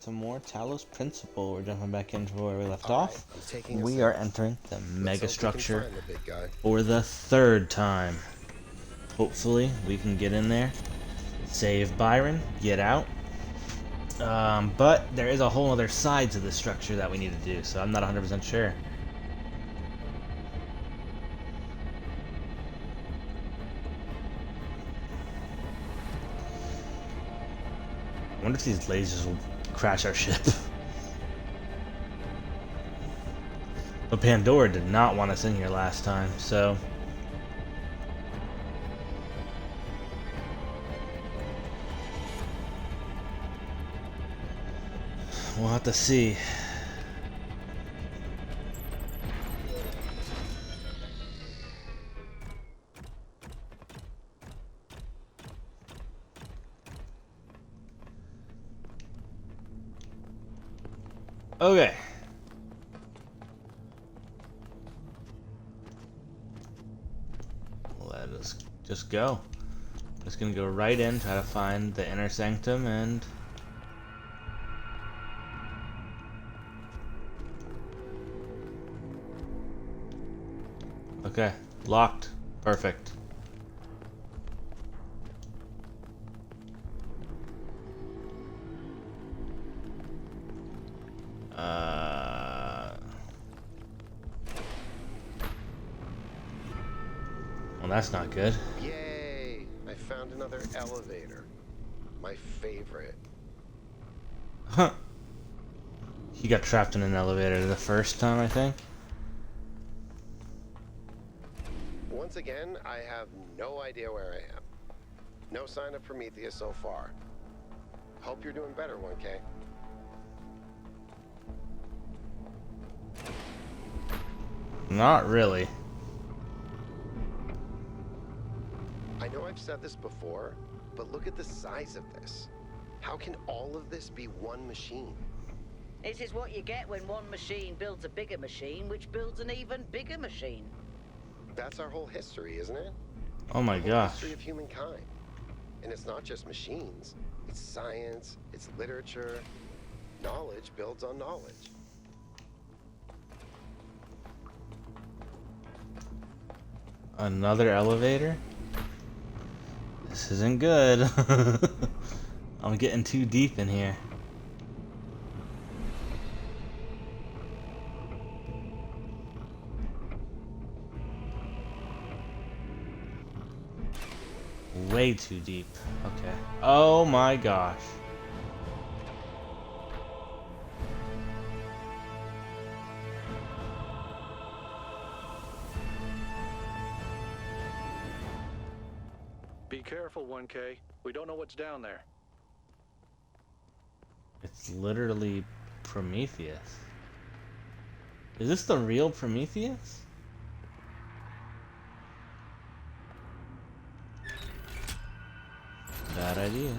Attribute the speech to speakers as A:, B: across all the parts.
A: Some more Talos Principle. We're jumping back into where we left
B: All
A: off.
B: right, I'm taking a
A: We
B: sip.
A: are entering the
B: Let's
A: mega
B: hope we can
A: structure
B: find the big guy.
A: for the third time. Hopefully, we can get in there, save Byron, get out. But there is a whole other side to the structure that we need to do, so I'm not 100% sure. I wonder if these lasers will crash our ship. But Pandora did not want us in here last time, so we'll have to see. Okay. Let us just go. Just gonna go right in, try to find the inner sanctum, and okay, locked. Perfect. Well, that's not good.
B: Yay! I found another elevator. My favorite.
A: Huh. He got trapped in an elevator the first time, I think.
B: Once again, I have no idea where I am. No sign of Prometheus so far. Hope you're doing better, 1K.
A: Not really.
B: I know I've said this before, but look at the size of this. How can all of this be one machine?
C: This is what you get when one machine builds a bigger machine, which builds an even bigger machine.
B: That's our whole history, isn't it?
A: Oh my
B: The whole
A: gosh.
B: history of humankind. And it's not just machines. It's science, it's literature. Knowledge builds on knowledge.
A: Another elevator? This isn't good. I'm getting too deep in here. Way too deep. Okay. Oh my gosh.
D: Be careful, 1K. We don't know what's down there.
A: It's literally Prometheus. Is this the real Prometheus? Bad idea.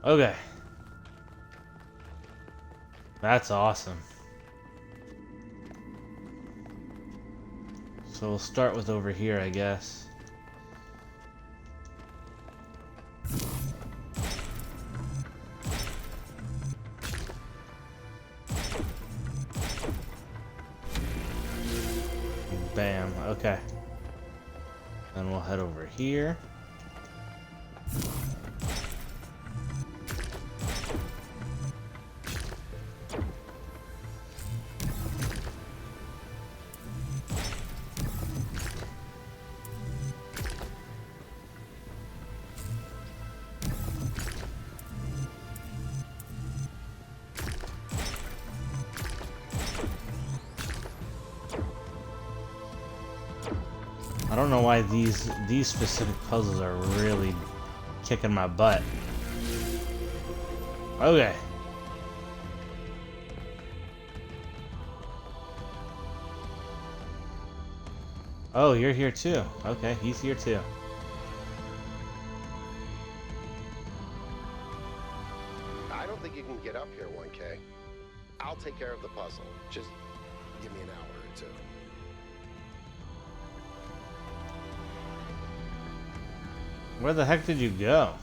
A: Okay. That's awesome. So we'll start with over here, I guess. Bam, okay. Then we'll head over here. I don't know why these specific puzzles are really kicking my butt. Okay. Oh, you're here too. Okay, he's here too.
B: don't think you can get up here, 1K. I'll take care of the puzzle. Just give me an hour or two.
A: Where the heck did you go?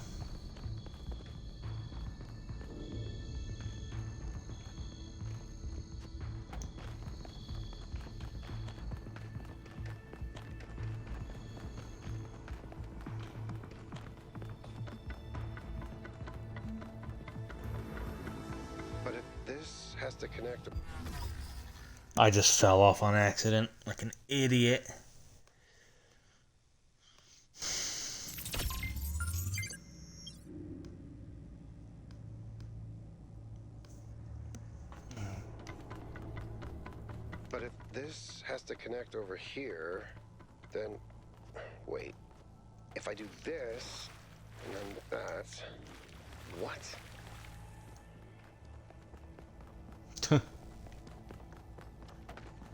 B: But if this has to connect...
A: I just fell off on accident, like an idiot.
B: But if this has to connect over here, then... Wait. If I do this, and then that... What?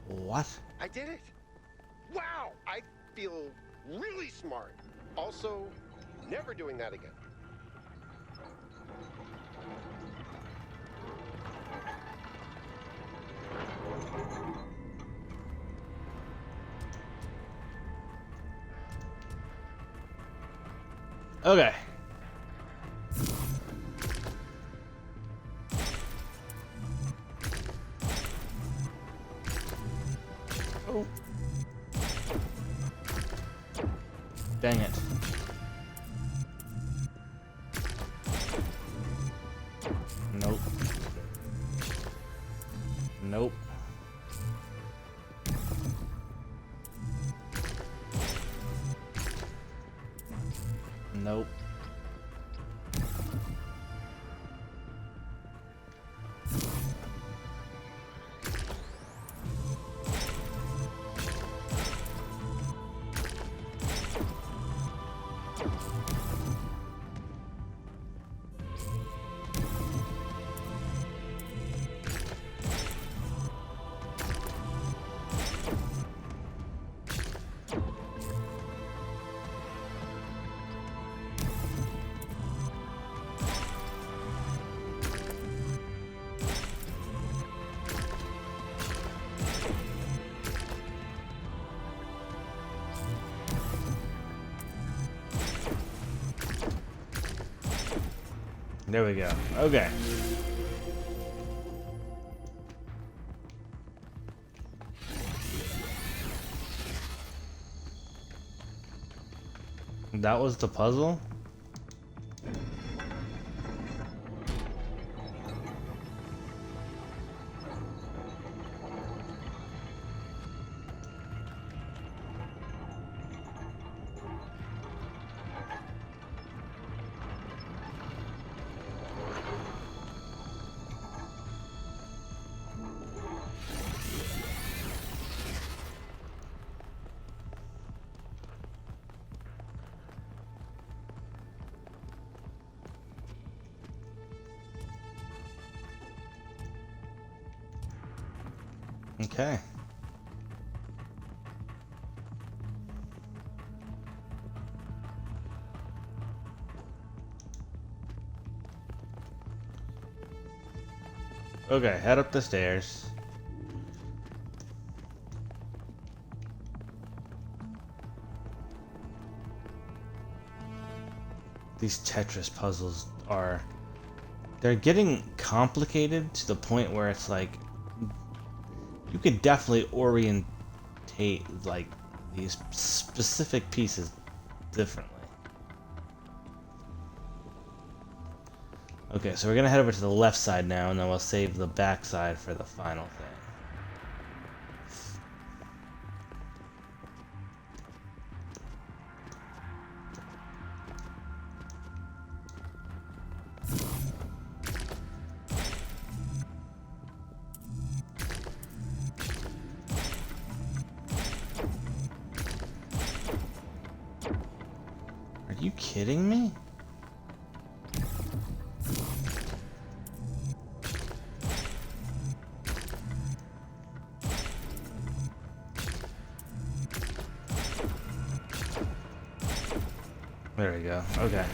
A: What?
B: I did it! Wow! I feel really smart. Also, never doing that again.
A: Okay. Oh. Dang it. Nope. Nope. Nope. There we go. Okay. That was the puzzle? Okay. Okay, head up the stairs. These Tetris puzzles are... they're getting complicated to the point where it's like... you could definitely orientate, like, these specific pieces differently. Okay, so we're gonna head over to the left side now, and then we'll save the back side for the final thing. Are you kidding me? There we go. Okay.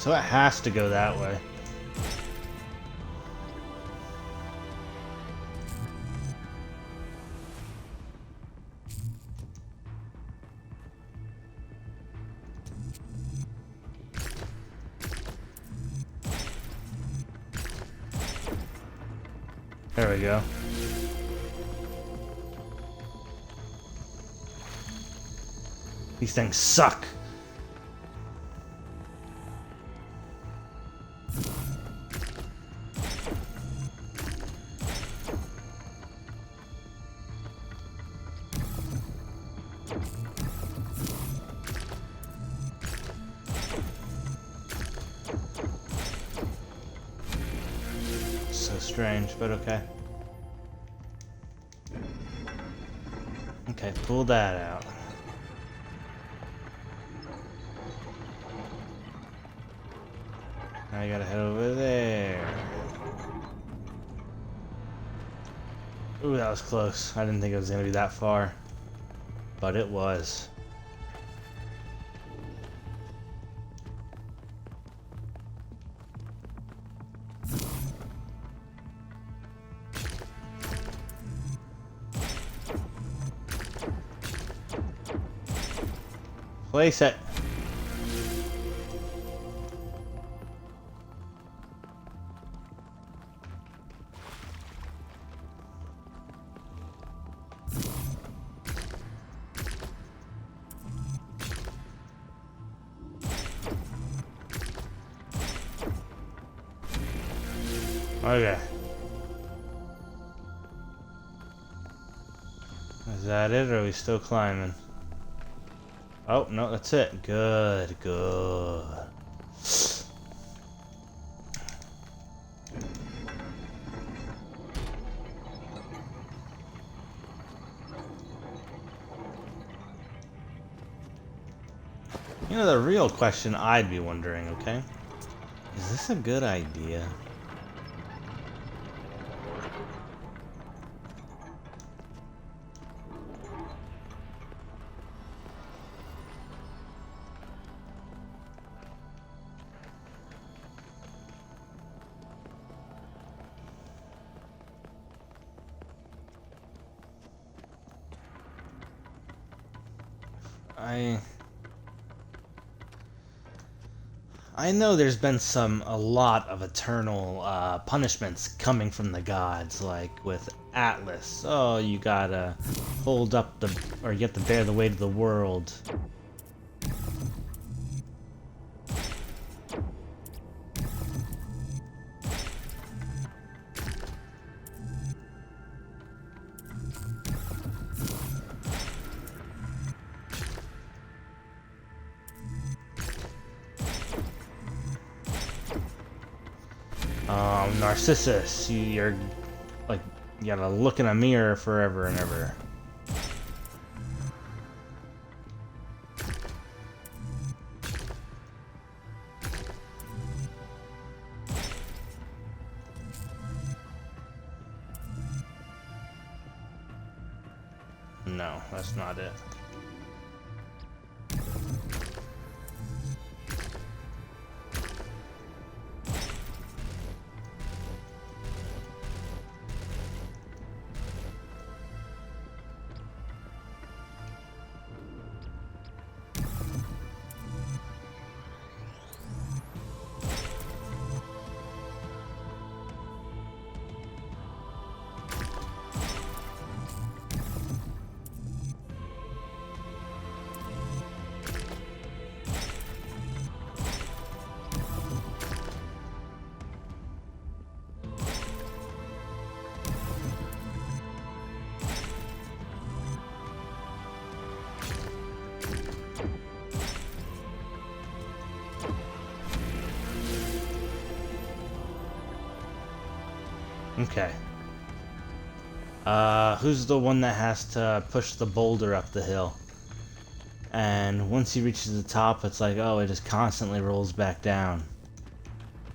A: So it has to go that way. There we go. These things suck. So strange, but okay. Okay, pull that out. Now I gotta head over there. Ooh, that was close. I didn't think it was gonna be that far. But it was. Place it. Okay. Is that it, or are we still climbing? Oh, no, that's it. Good, good. You know, the real question I'd be wondering, okay? Is this a good idea? I know there's been a lot of eternal punishments coming from the gods, like with Atlas. Oh, you gotta hold up or you have to bear the weight of the world. Narcissus, you're like, you gotta look in a mirror forever and ever. No, that's not it. Okay. Who's the one that has to push the boulder up the hill? And once he reaches the top, it's like, oh, it just constantly rolls back down.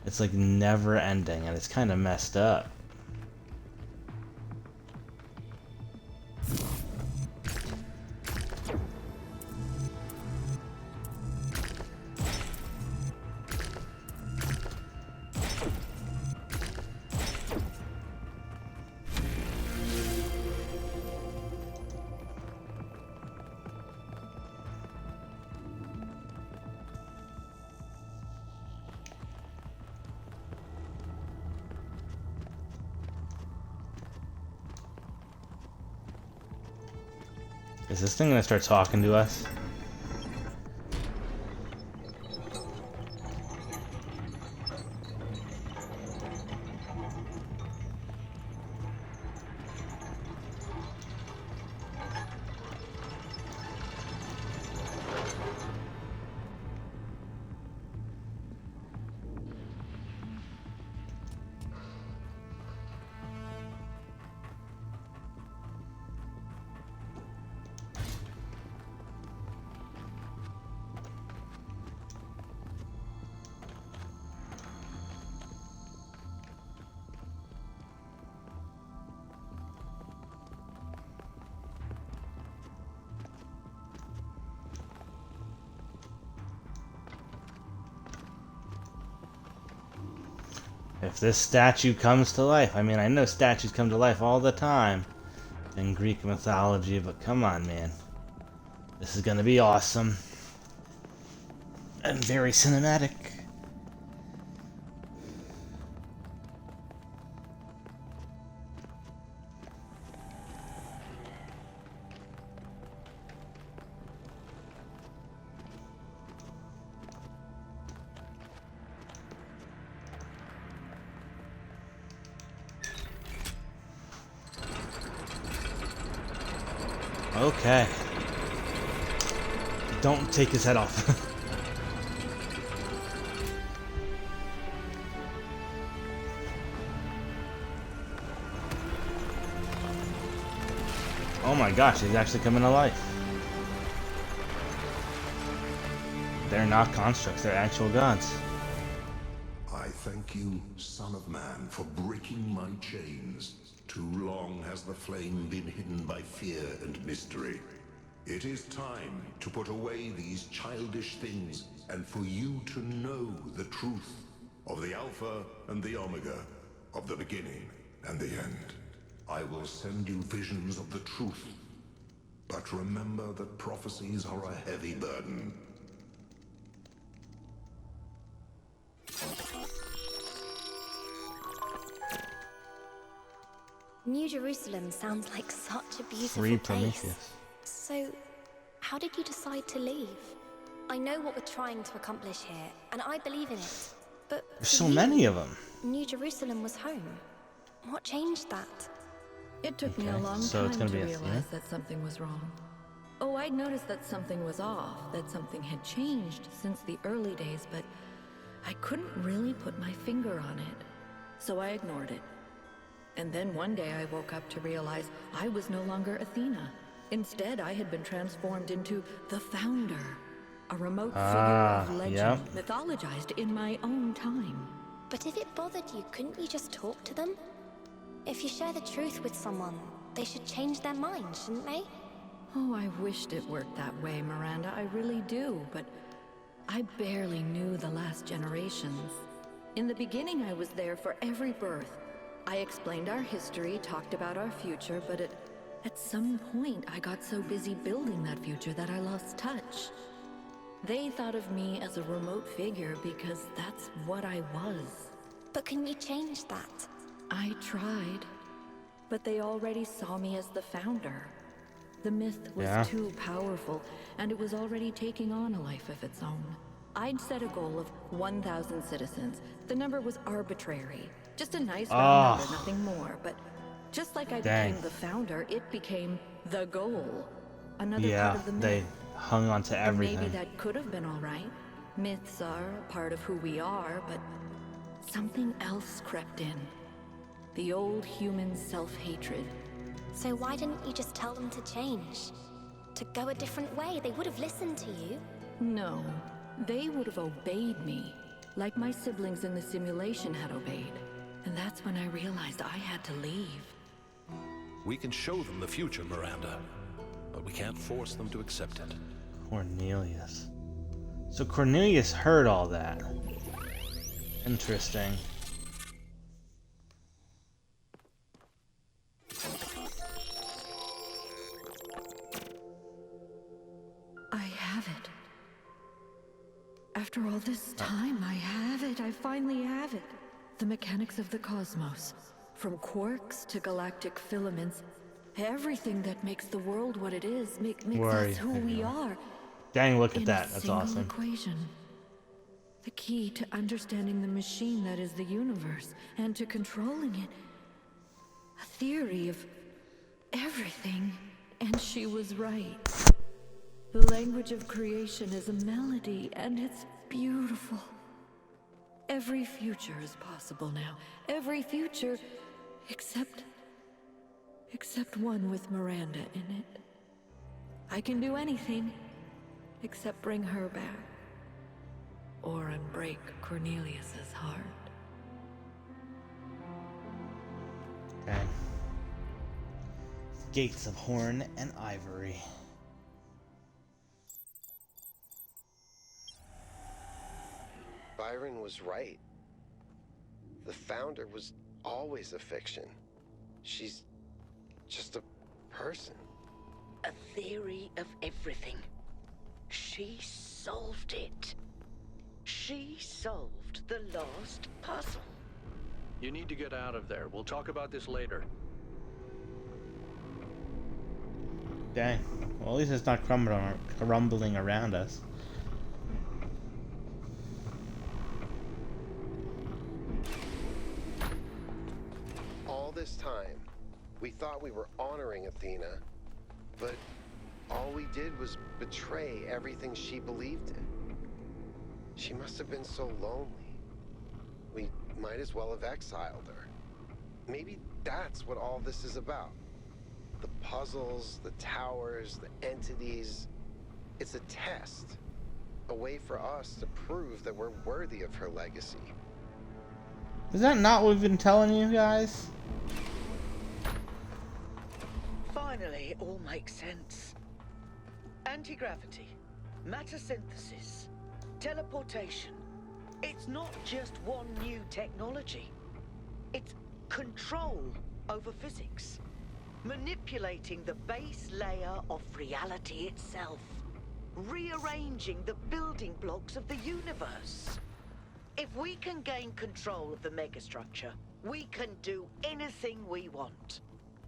A: It's like never ending, and it's kind of messed up. Is this thing gonna start talking to us? If this statue comes to life, I mean, I know statues come to life all the time in Greek mythology, but come on, man. This is gonna be awesome. And very cinematic. Okay. Don't take his head off. Oh my gosh, he's actually coming to life. They're not constructs, they're actual gods.
E: I thank you, Son of Man, for breaking my chains. Too long has the flame been hidden by fear and mystery. It is time to put away these childish things and for you to know the truth of the Alpha and the Omega, of the beginning and the end. I will send you visions of the truth, but remember that prophecies are a heavy burden.
F: New Jerusalem sounds like such a beautiful
A: Free
F: place.
A: Prometheus.
F: So, how did you decide to leave? I know what we're trying to accomplish here, and I believe in it. But
A: There's
F: for
A: so
F: you,
A: many of them.
F: New Jerusalem was home. What changed that?
G: It took me a
A: Okay,
G: long
A: so it's
G: time
A: gonna
G: to
A: be a
G: realize
A: thing?
G: that something was wrong. Oh, I'd noticed that something was off, that something had changed since the early days, but I couldn't really put my finger on it. So I ignored it. And then one day I woke up to realize I was no longer Athena. Instead, I had been transformed into the Founder, a remote figure of legend,
A: yep.
G: mythologized in my own time.
F: But if it bothered you, couldn't you just talk to them? If you share the truth with someone, they should change their mind, shouldn't they?
G: Oh, I wished it worked that way, Miranda. I really do, but I barely knew the last generations. In the beginning, I was there for every birth. I explained our history, talked about our future, but at some point, I got so busy building that future that I lost touch. They thought of me as a remote figure because that's what I was.
F: But can you change that?
G: I tried, but they already saw me as the Founder. The myth was too powerful, and it was already taking on a life of its own. I'd set a goal of 1,000 citizens. The number was arbitrary. Just a nice round number, nothing more. But just like I became the Founder, it became the goal. Another part of the myth.
A: They hung on to everything.
G: And maybe that could have been all right. Myths are a part of who we are, but something else crept in. The old human self-hatred.
F: So why didn't you just tell them to change? To go a different way? They would have listened to you.
G: No, they would have obeyed me, like my siblings in the simulation had obeyed. And that's when I realized I had to leave.
H: We can show them the future, Miranda, but we can't force them to accept it.
A: Cornelius. So Cornelius heard all that. Interesting.
G: I have it. After all this time, I have it. I finally have it. The mechanics of the cosmos. From quarks to galactic filaments, Everything that makes the world what it is, makes
A: Worry.
G: us who we are.
A: Dang, look at
G: In
A: that.
G: a
A: That's
G: single
A: awesome.
G: equation. The key to understanding the machine that is the universe, and to controlling it. A theory of everything. And she was right. The language of creation is a melody, and it's beautiful. Every future is possible now. Every future, except one with Miranda in it. I can do anything, except bring her back. Or unbreak Cornelius's heart.
A: Dang. Gates of horn and ivory.
B: Byron was right. The Founder was always a fiction. She's just a person.
C: A theory of everything. She solved it. She solved the last puzzle.
D: You need to get out of there. We'll talk about this later.
A: Dang. Well, at least it's not crumbling around us.
B: All this time, we thought we were honoring Athena, but all we did was betray everything she believed in. She must have been so lonely. We might as well have exiled her. Maybe that's what all this is about. The puzzles, the towers, the entities. It's a test. A way for us to prove that we're worthy of her legacy.
A: Is that not what we've been telling you guys?
C: Finally, it all makes sense. Anti-gravity, matter synthesis, teleportation. It's not just one new technology. It's control over physics. Manipulating the base layer of reality itself. Rearranging the building blocks of the universe. If we can gain control of the megastructure, we can do anything we want.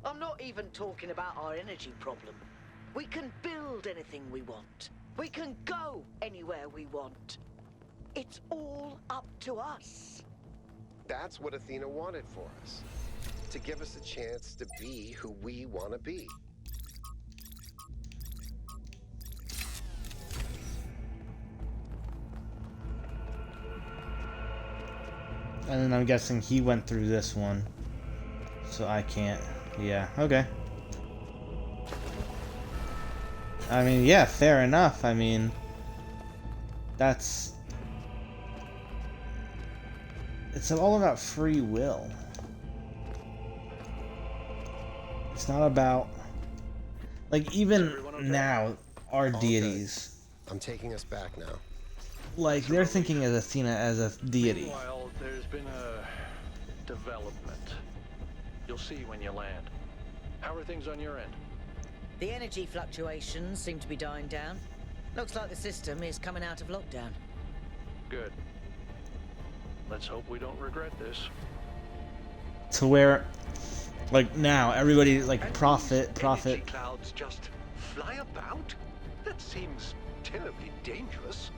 C: I'm not even talking about our energy problem. We can build anything we want. We can go anywhere we want. It's all up to us.
B: That's what Athena wanted for us. To give us a chance to be who we want to be.
A: And then I'm guessing he went through this one. So I can't. Yeah, okay. I mean, yeah, fair enough. I mean, that's... It's all about free will. It's not about... Like, even now, our deities...
B: I'm taking us back now.
A: Like, they're thinking of Athena as a deity.
D: Meanwhile, there's been a development. You'll see when you land. How are things on your end?
C: The energy fluctuations seem to be dying down. Looks like the system is coming out of lockdown.
D: Good. Let's hope we don't regret this.
A: To where, like, now, everybody, like,
I: And
A: profit.
I: these energy clouds just fly about? That seems terribly dangerous.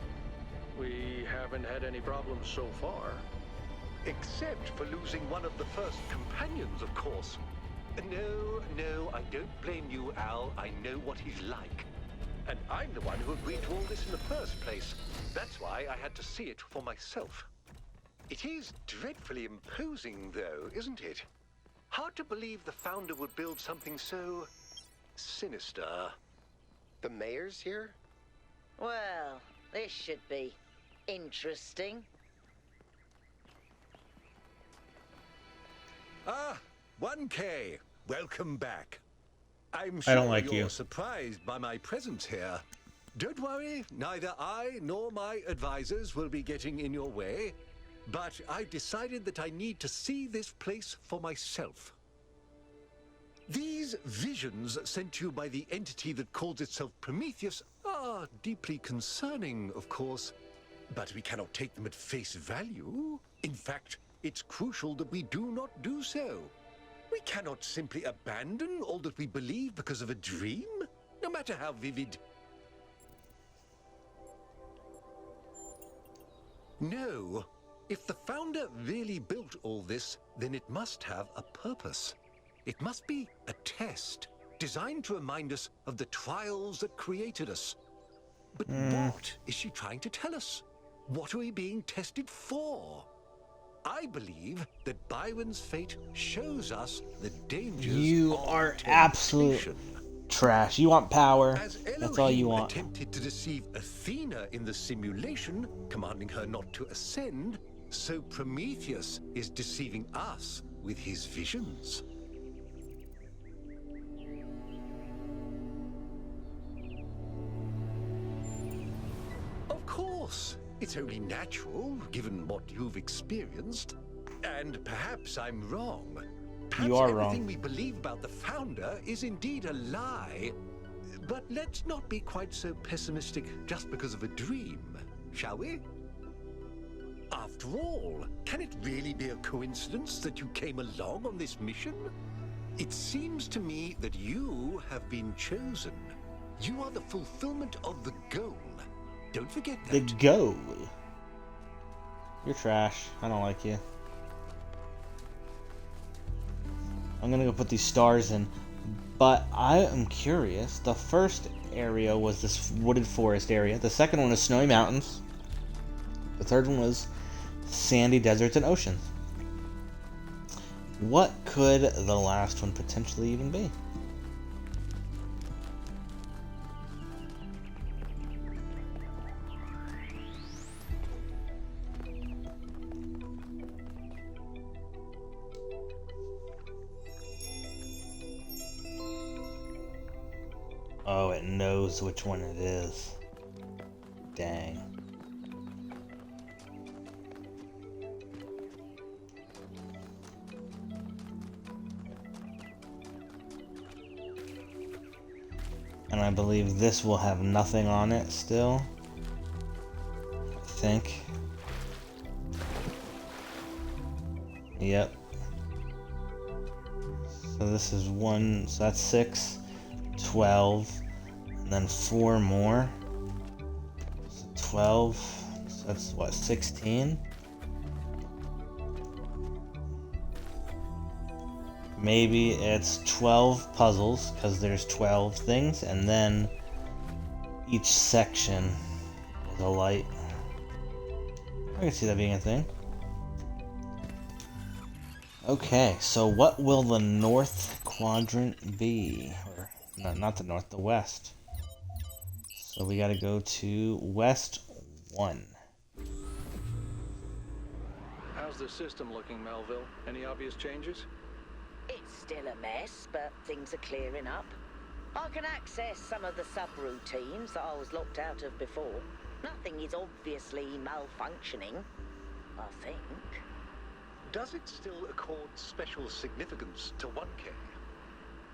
D: We haven't had any problems so far.
I: Except for losing one of the first companions, of course. No, I don't blame you, Al. I know what he's like. And I'm the one who agreed to all this in the first place. That's why I had to see it for myself. It is dreadfully imposing, though, isn't it? Hard to believe the Founder would build something so... sinister.
B: The mayor's here?
C: Well, this should be interesting.
I: Ah, 1K. Welcome back. I'm
A: I
I: sure
A: don't like
I: you're
A: you.
I: surprised by my presence here. Don't worry, neither I nor my advisors will be getting in your way. But I've decided that I need to see this place for myself. These visions sent to you by the entity that calls itself Prometheus are deeply concerning, of course. But we cannot take them at face value. In fact, it's crucial that we do not do so. We cannot simply abandon all that we believe because of a dream, no matter how vivid. No. If the Founder really built all this, then it must have a purpose. It must be a test, designed to remind us of the trials that created us. But what is she trying to tell us? What are we being tested for? I believe that Byron's fate shows us the dangers
A: You
I: of
A: are
I: temptation.
A: absolute trash. You want power.
I: As
A: That's all you
I: Elohim
A: want.
I: attempted to deceive Athena in the simulation, commanding her not to ascend, so Prometheus is deceiving us with his visions. Of course, it's only natural, given what you've experienced. And perhaps I'm wrong. Perhaps
A: You are
I: everything
A: wrong.
I: we believe about the Founder is indeed a lie. But let's not be quite so pessimistic just because of a dream, shall we? After all, can it really be a coincidence that you came along on this mission? It seems to me that you have been chosen. You are the fulfillment of the goal. Don't forget that.
A: The goal. You're trash. I don't like you. I'm gonna go put these stars in. But I am curious. The first area was this wooded forest area. The second one was snowy mountains. The third one was sandy deserts and oceans. What could the last one potentially even be? Oh, it knows which one it is. Dang. And I believe this will have nothing on it still. I think. Yep. So this is 1, so that's 6, 12, and then 4 more. So 12, so that's what, 16? Maybe it's 12 puzzles, because there's 12 things, and then each section is a light. I can see that being a thing. Okay, so what will the north quadrant be? Or, no, not the north, the west. So we gotta go to west 1.
D: How's the system looking, Melville? Any obvious changes?
C: It's still a mess, but things are clearing up. I can access some of the subroutines that I was locked out of before. Nothing is obviously malfunctioning, I think.
I: Does it still accord special significance to 1K?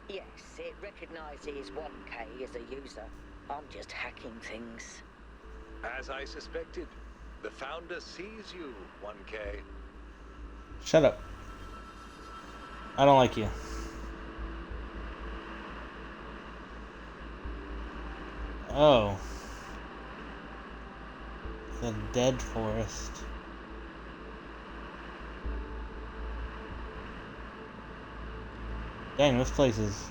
C: Yes, it recognizes 1K as a user. I'm just hacking things.
I: As I suspected, the Founder sees you, 1K.
A: Shut up. I don't like you. Oh. The dead forest. Dang, this place is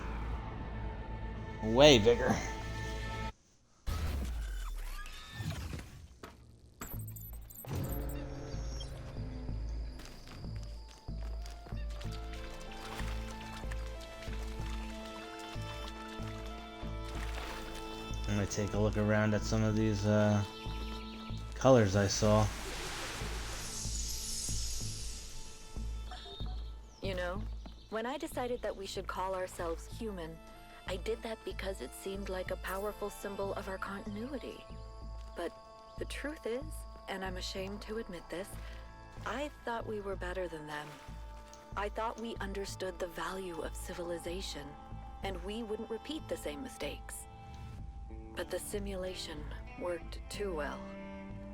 A: way bigger. I'm gonna take a look around at some of these colors I saw.
G: You know, when I decided that we should call ourselves human, I did that because it seemed like a powerful symbol of our continuity. But the truth is, and I'm ashamed to admit this, I thought we were better than them. I thought we understood the value of civilization, and we wouldn't repeat the same mistakes. But the simulation worked too well.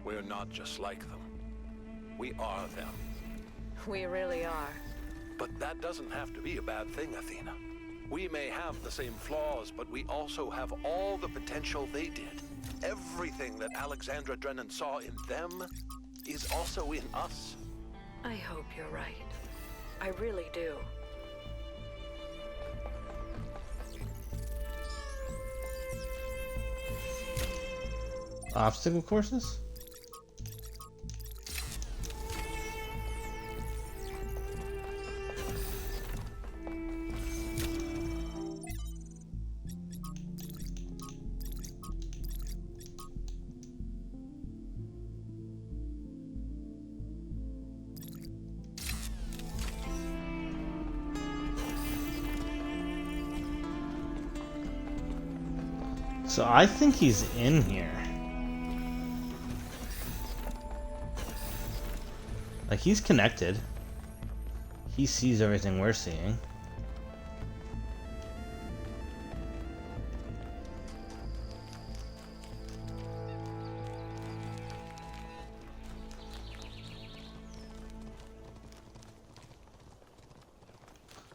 H: We're not just like them. We are them.
G: We really are.
H: But that doesn't have to be a bad thing, Athena. We may have the same flaws, but we also have all the potential they did. Everything that Alexandra Drennan saw in them is also in us.
G: I hope you're right. I really do.
A: Obstacle courses? So I think he's in here. Like, he's connected. He sees everything we're seeing.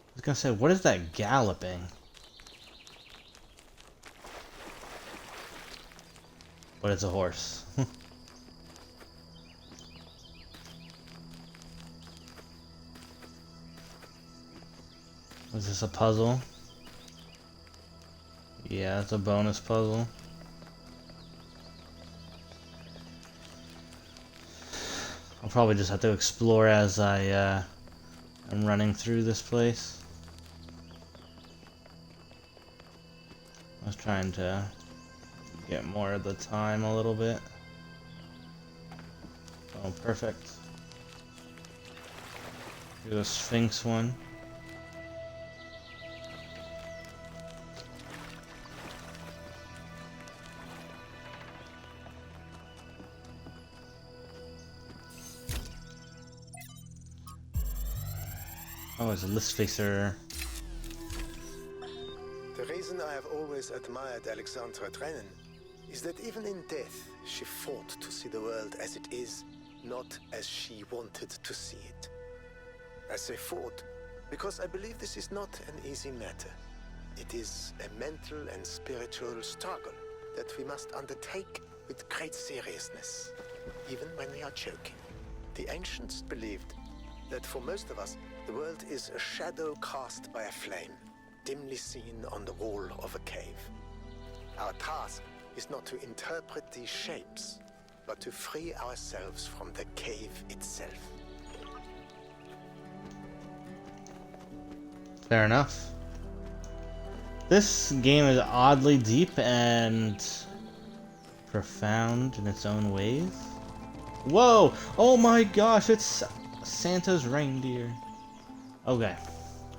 A: I was gonna say, what is that galloping? But it's a horse. Is this a puzzle? Yeah, it's a bonus puzzle. I'll probably just have to explore as I am running through this place. I was trying to get more of the time a little bit. Oh, perfect. Do the Sphinx one. Oh, it's a list facer.
J: The reason I have always admired Alexandra Drennan is that even in death, she fought to see the world as it is, not as she wanted to see it. I say fought because I believe this is not an easy matter. It is a mental and spiritual struggle that we must undertake with great seriousness, even when we are joking. The ancients believed that for most of us, the world is a shadow cast by a flame, dimly seen on the wall of a cave. Our task is not to interpret these shapes, but to free ourselves from the cave itself.
A: Fair enough. This game is oddly deep and profound in its own ways. Whoa! Oh my gosh, it's Santa's reindeer. Okay.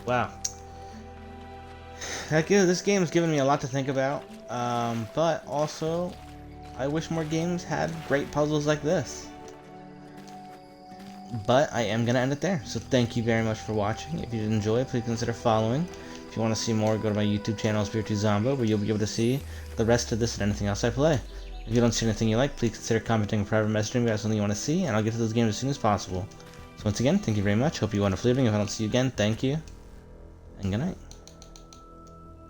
A: Wow. This game has given me a lot to think about. But also, I wish more games had great puzzles like this. But I am going to end it there. So thank you very much for watching. If you did enjoy, please consider following. If you want to see more, go to my YouTube channel, Spiritu where you'll be able to see the rest of this and anything else I play. If you don't see anything you like, please consider commenting or private messaging me about something you want to see, and I'll get to those games as soon as possible. So once again, thank you very much. Hope you have a wonderful evening. If I don't see you again, thank you, and good night.